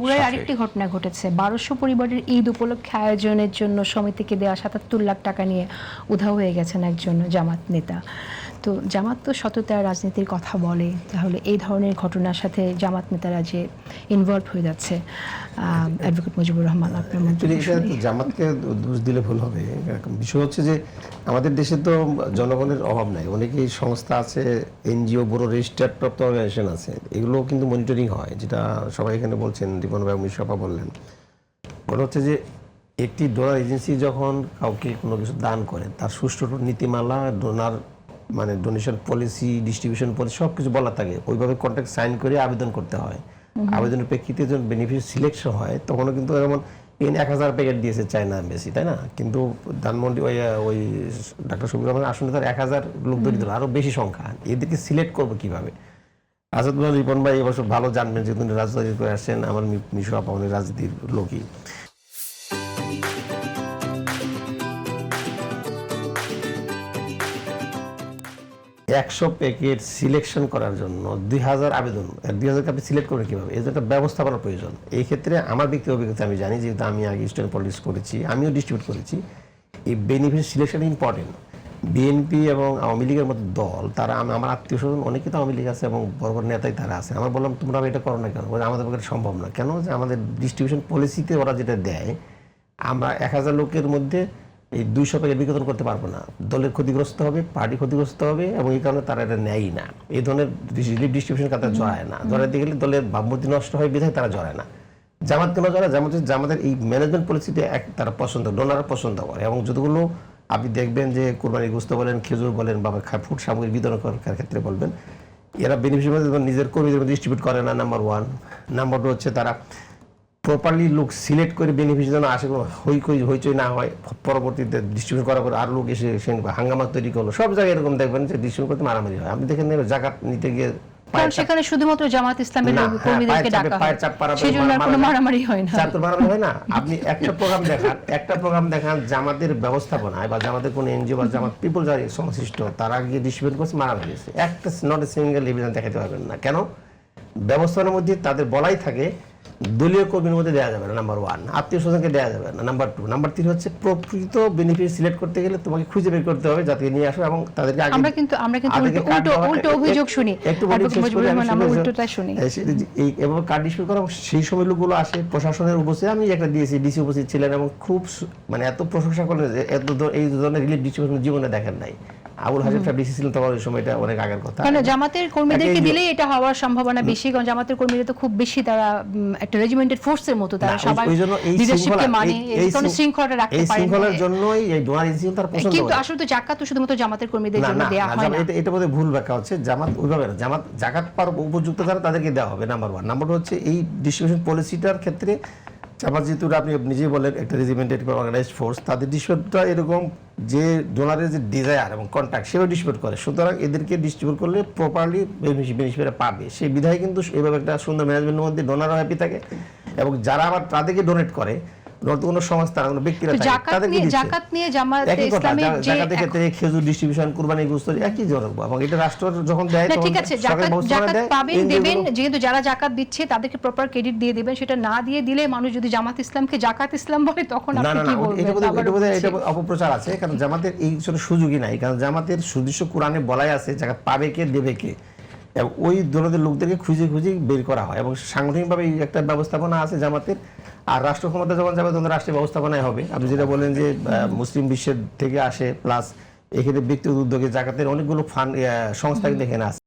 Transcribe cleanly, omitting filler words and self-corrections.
বগুড়ায় আরেকটি ঘটনা ঘটেছে। 1200 পরিবারের ঈদ উপলক্ষে আয়োজনের জন্য সমিতিকে দেওয়া ৭৭ লাখ টাকা নিয়ে উধাও হয়ে গেছেন একজন জামাত নেতা। তো জামাত তো সততা রাজনীতির কথা বলে, তাহলে এই ধরনের ঘটনার সাথে জামাত নেতারা যে ইনভলভ হয়ে যাচ্ছে, অ্যাডভোকেট মুজিবুর রহমান আপনার মন্তব্য শুনি। জামাতকে দোষ দিলে ভুল হবে। বিষয় হচ্ছে যে আমাদের দেশে তো জনগণের অভাব নাই, অনেকেই সংস্থা আছে, এনজিও, বড় রেজিস্টার্ড প্রাপ্ত অর্গানাইজেশন আছে, এগুলো কিন্তু মনিটরিং হয়, যেটা সবাই এখানে বলছেন, রিপন ভাই মুশাফা বললেন। ওটা হচ্ছে যে একটি ডোনার এজেন্সি যখন কাউকে কোনো কিছু দান করে তার সুষ্ঠু নীতিমালা, ডোনার মানে ডোনেশন পলিসি, ডিস্ট্রিবিউশন পলিসি সব কিছু বলা থাকে, ওইভাবে কন্ট্রাক্ট সাইন করে আবেদন করতে হয়। আবেদনের প্রেক্ষিতে যখন বেনিফিট সিলেকশন হয় তখনও কিন্তু যেমন 1000 প্যাকেট দিয়েছে চায়না এমবেসি, তাই না? কিন্তু ধানমন্ডি ওই ডাক্তার শফিকুর রহমানের আসনে তার 1000 লোক ধরে দিল, আরও বেশি সংখ্যা। এদেরকে সিলেক্ট করবো কীভাবে? আসাদুল্লাহ রিপন ভাই অবশ্য ভালো জানবেন, যেহেতু রাজনীতি করে আসছেন, আমার মিশু আপা অনেক রাজনীতির লোকই। 100 প্যাকেট সিলেকশন করার জন্য 2000 আবেদন, 2000 আপনি সিলেক্ট করবেন কীভাবে? এর একটা ব্যবস্থাপনার প্রয়োজন। এই ক্ষেত্রে আমার ব্যক্তিগত অভিজ্ঞতা আমি জানি, যেহেতু আমি আগে স্টুডেন্ট পলিটিক্স করেছি, আমিও ডিস্ট্রিবিউট করেছি। এই বেনিফিট সিলেকশন ইম্পর্টেন্ট। বিএনপি এবং আওয়ামী লীগের মতো দল, তারা আমার আত্মীয় স্বজন অনেকে তো আওয়ামী লীগ আছে এবং বড় বড় নেতাই তারা আছে। আমরা বললাম তোমরা এটা করো না কেন? আমাদের পক্ষে সম্ভব না। কেন? যে আমাদের ডিস্ট্রিবিউশন পলিসিতে ওরা যেটা দেয়, আমরা 1000 লোকের মধ্যে এই 200 প্যাকেট বিতরণ করতে পারবো না। দলের ক্ষতিগ্রস্ত হবে, পার্টি ক্ষতিগ্রস্ত হবে, এবং এই কারণে তারা এটা নেয়ই না। এই ধরনের রিলিফ ডিস্ট্রিবিউশন কাতার জড়ায় না। জড়াইতে গেলে দলের ভাবমূর্তি নষ্ট হয় বিধায় তারা জড়ায় না। জামাত কেন জড়ায়? জামাতের এই ম্যানেজমেন্ট পলিসিতে তারা পছন্দ, ডোনাররা পছন্দ করে। এবং যতগুলো আপনি দেখবেন যে কোরবানির গোশত বলেন, খেজুর বলেন, বা ফুড সামগ্রী বিতরণ করার ক্ষেত্রে বলবেন, এরা বেনিফিশিয়ারি নিজের কর্মীদের মধ্যে ডিস্ট্রিবিউট করে না, নাম্বার 1। নাম্বার 2 হচ্ছে তারা প্রপারলি লোক সিলেক্ট করে বেনিফিশিয়ারি যেন আসে, কোনো হইচই না হয়, পরবর্তীতে ডিস্ট্রিবিউশন করার পর আর লোক এসে হাঙ্গামা তৈরি করলো। সব জায়গায় এরকম দেখবেন যে ডিস্ট্রিবিউশন করতে মারামারি হয়। আপনি দেখেন জাকাত নিতে গিয়ে সেখানে শুধুমাত্র জামাত ইসলামের কর্মীদেরকে ডাকা হয়, সেজন্য কোনো মারামারি হয় না। মারামারি হয় না। আপনি একটা প্রোগ্রাম দেখান জামাতের ব্যবস্থাপনায় বা জামাতের কোনো এনজিও বা জামাত পিপল যারা সংশ্লিষ্ট, তারা গিয়ে ডিস্ট্রিবিউট করছে, মারামারি হয়েছে। একটা নট এ সিঙ্গেল এভিডেন্স দেখাতে পারবেন না। কেন? ব্যবস্থাপনার মধ্যে তাদের বলাই থাকে দলীয় কর্মীর মধ্যে দেওয়া যাবে না, নাম্বার 1। আত্মীয় স্বজনকে দেওয়া যাবে না, নাম্বার 2। নাম্বার 3 হচ্ছে প্রকৃত বেনিফিট সিলেক্ট করতে গেলে তোমাকে খুঁজে বের করতে হবে, যাতে নিয়ে আসো এবং তাদেরকে আগে। আমরা কিন্তু উল্টো অভিযোগ শুনি, একটু আমরা উল্টোটা শুনি। এই এবং কার্ড ডিস্ট্রিবিউট করা, সেই সময় লোকগুলো আসে প্রশাসনের উপস্থিত। আমি একটা দিয়েছি, ডিসি উপস্থিত ছিলেন এবং খুব মানে এত প্রশংসা করলেন যে এই ধরনের রিলিফ ডিস্ট্রিবিউশন জীবনে দেখেন নাই। আবুল হাসিম সাহেব ডিসি ছিলেন তখন, ওই সময়টা অনেক আগের কথা। কারণ জামাতের কর্মীদেরকে দিলেই এটা হওয়ার সম্ভাবনা বেশি, কারণ জামাতের কর্মীরা তো খুব বেশি, তারা একটা রেজিমেন্টেড ফোর্সের মতো, তারা সবাই লিডারশিপকে মানে এই শৃঙ্খলাটা রাখতে পারে। এই শৃঙ্খলার জন্যই এই ডোনার এজেন্সি তার পছন্দ। কিন্তু আসলে তো জাকাত তো শুধুমাত্র জামাতের কর্মীদের জন্য দেয়া হয় না। এটা বোধহয় ভুল ব্যাখ্যা হচ্ছে। জামাত ওইভাবে না, জামাত জাকাত পার উপযুক্ত যারা তাদেরকে দেওয়া হবে, নাম্বার 1। নাম্বার 2 হচ্ছে এই ডিস্ট্রিবিউশন পলিসিটার ক্ষেত্রে জামাত, যেহেতু আপনি নিজেই বলেন একটা রেজিমেন্টেড অর্গানাইজড ফোর্স, তাদের ডিস্ট্রিবিউটটা এরকম যে ডোনারের যে ডিজায়ার এবং কন্ট্যাক্ট সেও ডিস্ট্রিবিউট করে। সুতরাং এদেরকে ডিস্ট্রিবিউট করলে প্রপারলি বেনিফিশিয়ারিরা পাবে, সেই বিধায় কিন্তু এইভাবে একটা সুন্দর ম্যানেজমেন্টের মধ্যে ডোনারও হ্যাপি থাকে, এবং যারা আবার তাদেরকে ডোনেট করে, কোনো সংস্থা, কোনো ব্যক্তিরা তাদেরকে জাকাত নিয়ে জামাত ইসলামের যে জাকাতের ক্ষেত্রে খেজুর ডিস্ট্রিবিউশন, কুরবানি গোশত একই জনক, এবং এটা রাষ্ট্র যখন দেয় তখন ঠিক আছে, জাকাত পাবেন, দেবেন। যেহেতু যারা জাকাত দিচ্ছে তাদেরকে প্রপার ক্রেডিট দিয়ে দিবেন। সেটা না দিয়ে দিলে মানুষ যদি জামাত ইসলামকে জাকাত ইসলাম বলে, তখন আপনি কি বলবেন? এটা অপপ্রচার আছে, কারণ জামাতের এই সুযোগই নাই। কারণ জামাতের সুদৃশ্য কোরআনে বলাই আছে জাকাত পাবে কে, দেবে কে, এবং ওই ধরনের লোকদেরকে খুঁজে বের করা হয়, এবং সাংগঠনিকভাবে একটা ব্যবস্থাপনা আছে জামাতের। আর রাষ্ট্র ক্ষমতা যখন যাবে তখন রাষ্ট্রীয় ব্যবস্থাপনায় হবে। আপনি যেটা বলেন যে মুসলিম বিশ্বের থেকে আসে, প্লাস এক্ষেত্রে ব্যক্তিগত উদ্যোগে জাকাতের অনেকগুলো ফান্ড সংস্থা কিন্তু এখানে আছে।